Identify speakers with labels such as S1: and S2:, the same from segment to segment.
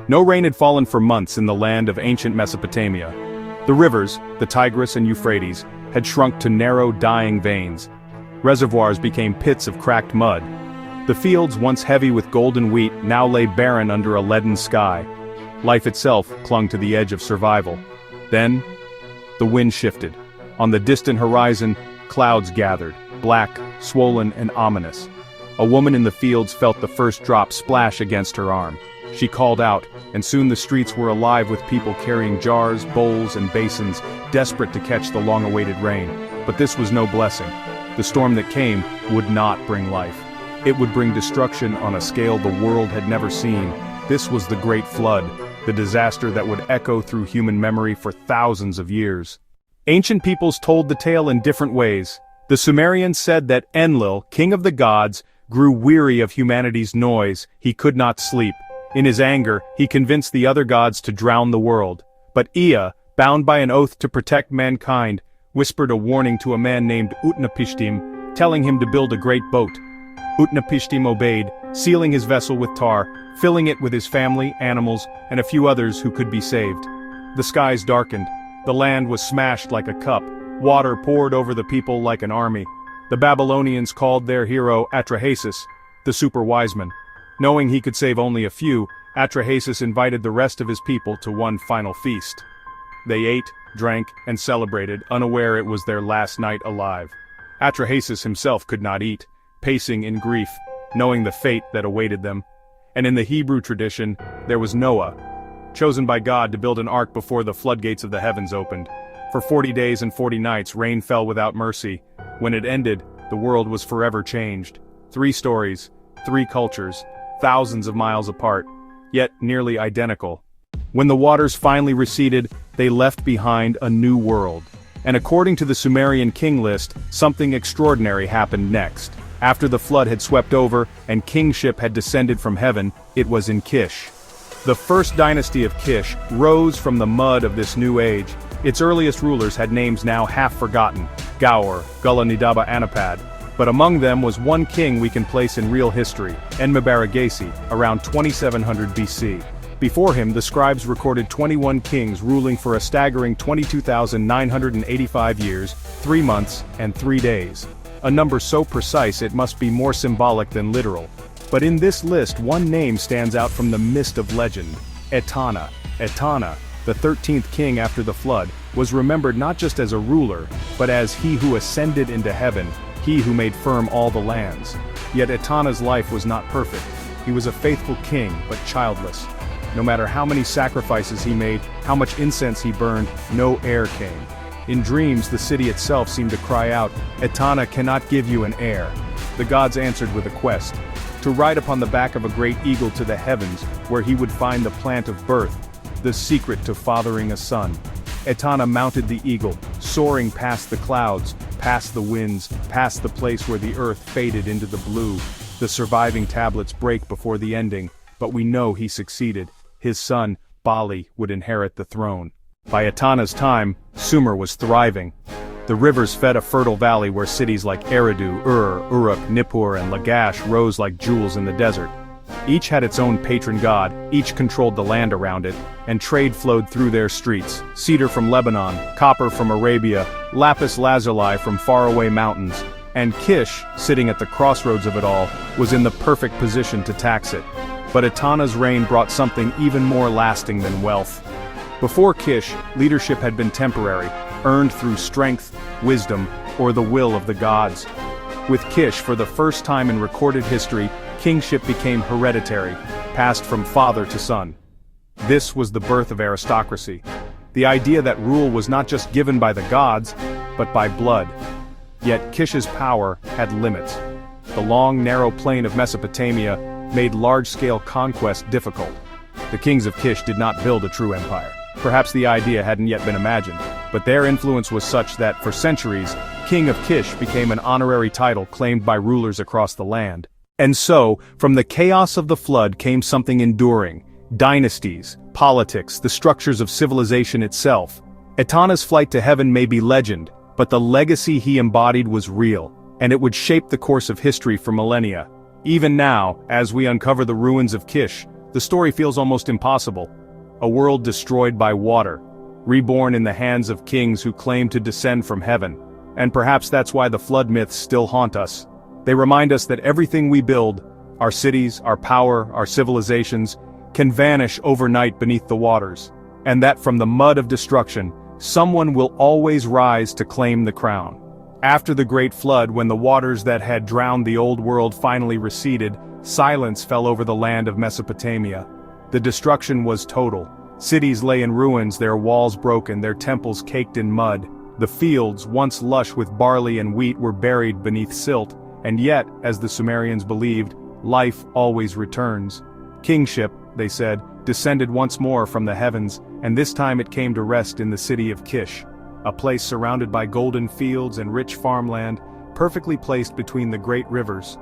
S1: No rain had fallen for months in the land of ancient Mesopotamia. The rivers, the Tigris and Euphrates, had shrunk to narrow, dying veins. Reservoirs became pits of cracked mud. The fields, once heavy with golden wheat, now lay barren under a leaden sky. Life itself clung to the edge of survival. Then, the wind shifted. On the distant horizon, clouds gathered, black, swollen, and ominous. A woman in the fields felt the first drop splash against her arm. She called out, and soon the streets were alive with people carrying jars, bowls, and basins, desperate to catch the long-awaited rain. But this was no blessing. The storm that came would not bring life. It would bring destruction on a scale the world had never seen. This was the Great Flood, the disaster that would echo through human memory for thousands of years. Ancient peoples told the tale in different ways. The Sumerians said that Enlil, king of the gods, grew weary of humanity's noise. He could not sleep. In his anger, he convinced the other gods to drown the world. But Ea, bound by an oath to protect mankind, whispered a warning to a man named Utnapishtim, telling him to build a great boat. Utnapishtim obeyed, sealing his vessel with tar, filling it with his family, animals, and a few others who could be saved. The skies darkened. The land was smashed like a cup. Water poured over the people like an army. The Babylonians called their hero Atrahasis, the super wise man. Knowing he could save only a few, Atrahasis invited the rest of his people to one final feast. They ate, drank, and celebrated, unaware it was their last night alive. Atrahasis himself could not eat, pacing in grief, knowing the fate that awaited them. And in the Hebrew tradition, there was Noah, chosen by God to build an ark before the floodgates of the heavens opened. For 40 days and 40 nights rain fell without mercy. When it ended, the world was forever changed. 3 stories, 3 cultures, thousands of miles apart, yet nearly identical. When the waters finally receded, they left behind a new world. And according to the Sumerian king list, something extraordinary happened next. After the flood had swept over and kingship had descended from heaven, it was in Kish. The first dynasty of Kish rose from the mud of this new age. Its earliest rulers had names now half forgotten: Gaur, Gula-Nidaba Anapad. But among them was one king we can place in real history, Enmebaragesi, around 2700 BC. Before him, the scribes recorded 21 kings ruling for a staggering 22,985 years, 3 months, and 3 days. A number so precise it must be more symbolic than literal. But in this list, one name stands out from the mist of legend: Etana. Etana, the 13th king after the flood, was remembered not just as a ruler, but as he who ascended into heaven, he who made firm all the lands. Yet Etana's life was not perfect. He was a faithful king, but childless. No matter how many sacrifices he made, how much incense he burned, no heir came. In dreams, the city itself seemed to cry out, "Etana cannot give you an heir." The gods answered with a quest: to ride upon the back of a great eagle to the heavens, where he would find the plant of birth, the secret to fathering a son. Etana mounted the eagle, soaring past the clouds, past the winds, past the place where the earth faded into the blue. The surviving tablets break before the ending, but we know he succeeded. His son, Bali, would inherit the throne. By Etana's time, Sumer was thriving. The rivers fed a fertile valley where cities like Eridu, Uruk, Nippur, and Lagash rose like jewels in the desert. Each had its own patron god, each controlled the land around it, and trade flowed through their streets: cedar from Lebanon, copper from Arabia, lapis lazuli from faraway mountains. And Kish, sitting at the crossroads of it all, was in the perfect position to tax it. But Etana's reign brought something even more lasting than wealth. Before Kish, leadership had been temporary, earned through strength, wisdom, or the will of the gods. With Kish, for the first time in recorded history, kingship became hereditary, passed from father to son. This was the birth of aristocracy. The idea that rule was not just given by the gods, but by blood. Yet Kish's power had limits. The long, narrow plain of Mesopotamia made large-scale conquest difficult. The kings of Kish did not build a true empire. Perhaps the idea hadn't yet been imagined, but their influence was such that, for centuries, King of Kish became an honorary title claimed by rulers across the land. And so, from the chaos of the flood came something enduring: dynasties, politics, the structures of civilization itself. Etana's flight to heaven may be legend, but the legacy he embodied was real, and it would shape the course of history for millennia. Even now, as we uncover the ruins of Kish, The story feels almost impossible. A world destroyed by water, reborn in the hands of kings who claim to descend from heaven. And perhaps that's why the flood myths still haunt us. They remind us that everything we build, our cities, our power, our civilizations, can vanish overnight beneath the waters. And that from the mud of destruction, someone will always rise to claim the crown. After the Great Flood, when the waters that had drowned the old world finally receded, silence fell over the land of Mesopotamia. The destruction was total. Cities lay in ruins, their walls broken, their temples caked in mud. The fields, once lush with barley and wheat, were buried beneath silt, and yet, as the Sumerians believed, life always returns. Kingship, they said, descended once more from the heavens, and this time it came to rest in the city of Kish, a place surrounded by golden fields and rich farmland, perfectly placed between the great rivers.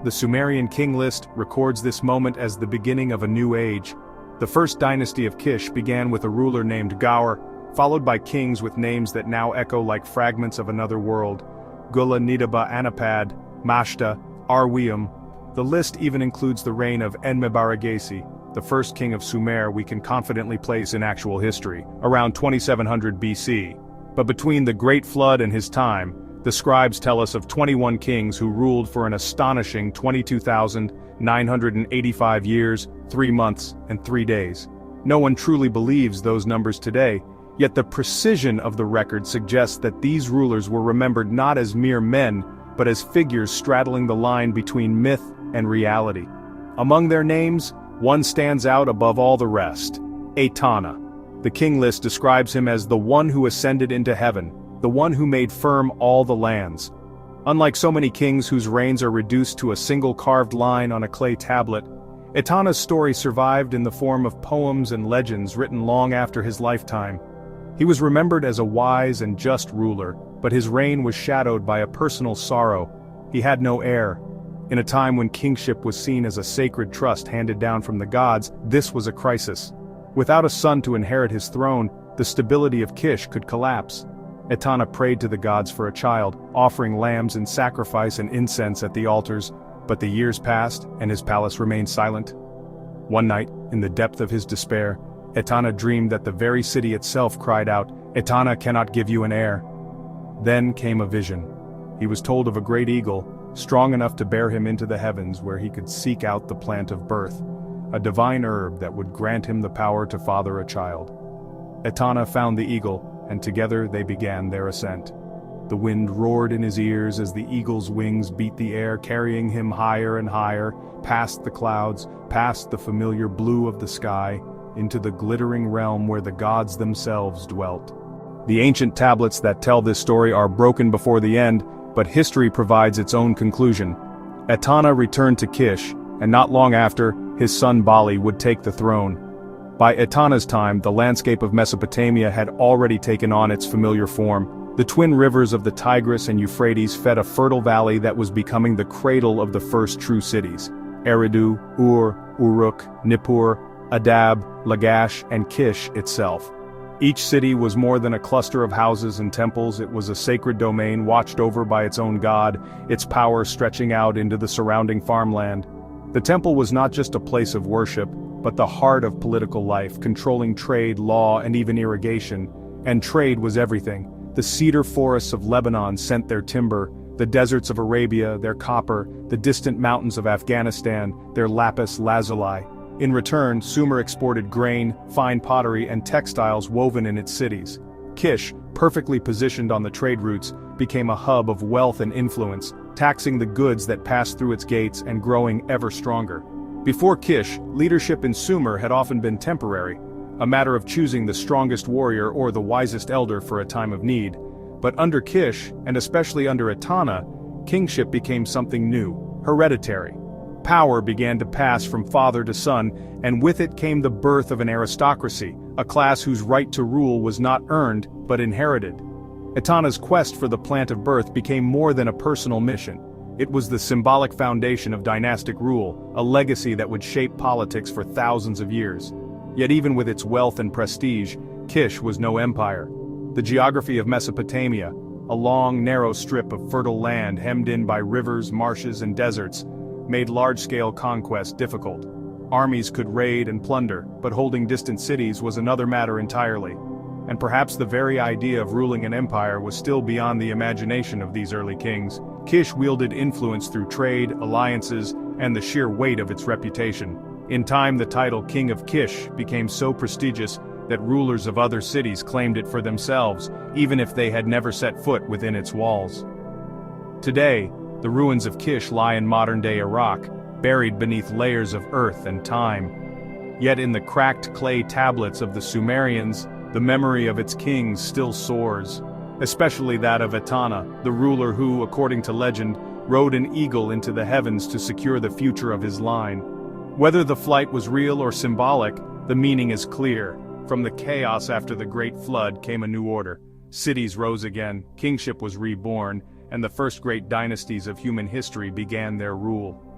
S1: The Sumerian king list records this moment as the beginning of a new age. The first dynasty of Kish began with a ruler named Gaur, followed by kings with names that now echo like fragments of another world: Gula Nidaba Anapad, Mashta, Arwium. The list even includes the reign of Enmebaragesi, the first king of Sumer we can confidently place in actual history, around 2700 BC. But between the Great Flood and his time, the scribes tell us of 21 kings who ruled for an astonishing 22,985 years, 3 months, and 3 days. No one truly believes those numbers today, yet the precision of the record suggests that these rulers were remembered not as mere men, but as figures straddling the line between myth and reality. Among their names, one stands out above all the rest: Etana. The king list describes him as the one who ascended into heaven, the one who made firm all the lands. Unlike so many kings whose reigns are reduced to a single carved line on a clay tablet, Etana's story survived in the form of poems and legends written long after his lifetime. He was remembered as a wise and just ruler, but his reign was shadowed by a personal sorrow. He had no heir. In a time when kingship was seen as a sacred trust handed down from the gods, this was a crisis. Without a son to inherit his throne, the stability of Kish could collapse. Etana prayed to the gods for a child, offering lambs in sacrifice and incense at the altars, but the years passed and his palace remained silent. One night, in the depth of his despair, Etana dreamed that the very city itself cried out, "Etana cannot give you an heir." Then came a vision. He was told of a great eagle, strong enough to bear him into the heavens where he could seek out the plant of birth, a divine herb that would grant him the power to father a child. Etana found the eagle, and together they began their ascent. The wind roared in his ears as the eagle's wings beat the air, carrying him higher and higher, past the clouds, past the familiar blue of the sky, into the glittering realm where the gods themselves dwelt. The ancient tablets that tell this story are broken before the end, but history provides its own conclusion. Etana returned to Kish, and not long after, his son Bali would take the throne. By Etana's time, the landscape of Mesopotamia had already taken on its familiar form. The twin rivers of the Tigris and Euphrates fed a fertile valley that was becoming the cradle of the first true cities: Eridu, Ur, Uruk, Nippur, Adab, Lagash, and Kish itself. Each city was more than a cluster of houses and temples. It was a sacred domain watched over by its own god, its power stretching out into the surrounding farmland. The temple was not just a place of worship, but the heart of political life, controlling trade, law, and even irrigation. And trade was everything. The cedar forests of Lebanon sent their timber, the deserts of Arabia their copper, the distant mountains of Afghanistan their lapis lazuli. In return, Sumer exported grain, fine pottery, and textiles woven in its cities. Kish, perfectly positioned on the trade routes, became a hub of wealth and influence, taxing the goods that passed through its gates and growing ever stronger. Before Kish, leadership in Sumer had often been temporary, a matter of choosing the strongest warrior or the wisest elder for a time of need. But under Kish, and especially under Etana, kingship became something new, hereditary. Power began to pass from father to son, and with it came the birth of an aristocracy, a class whose right to rule was not earned, but inherited. Etana's quest for the plant of birth became more than a personal mission. It was the symbolic foundation of dynastic rule, a legacy that would shape politics for thousands of years. Yet even with its wealth and prestige, Kish was no empire. The geography of Mesopotamia, a long, narrow strip of fertile land hemmed in by rivers, marshes, and deserts, made large-scale conquest difficult. Armies could raid and plunder, but holding distant cities was another matter entirely. And perhaps the very idea of ruling an empire was still beyond the imagination of these early kings. Kish wielded influence through trade, alliances, and the sheer weight of its reputation. In time, the title King of Kish became so prestigious that rulers of other cities claimed it for themselves, even if they had never set foot within its walls. Today, the ruins of Kish lie in modern-day Iraq, buried beneath layers of earth and time. Yet in the cracked clay tablets of the Sumerians, the memory of its kings still soars, especially that of Etana, the ruler who, according to legend, rode an eagle into the heavens to secure the future of his line. Whether the flight was real or symbolic, the meaning is clear. From the chaos after the Great Flood came a new order. Cities rose again, kingship was reborn, and the first great dynasties of human history began their rule.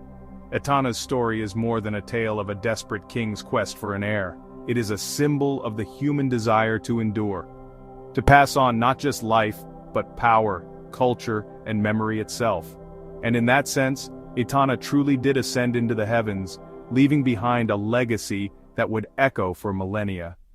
S1: Etana's story is more than a tale of a desperate king's quest for an heir. It is a symbol of the human desire to endure, to pass on not just life, but power, culture, and memory itself. And in that sense, Etana truly did ascend into the heavens, leaving behind a legacy that would echo for millennia.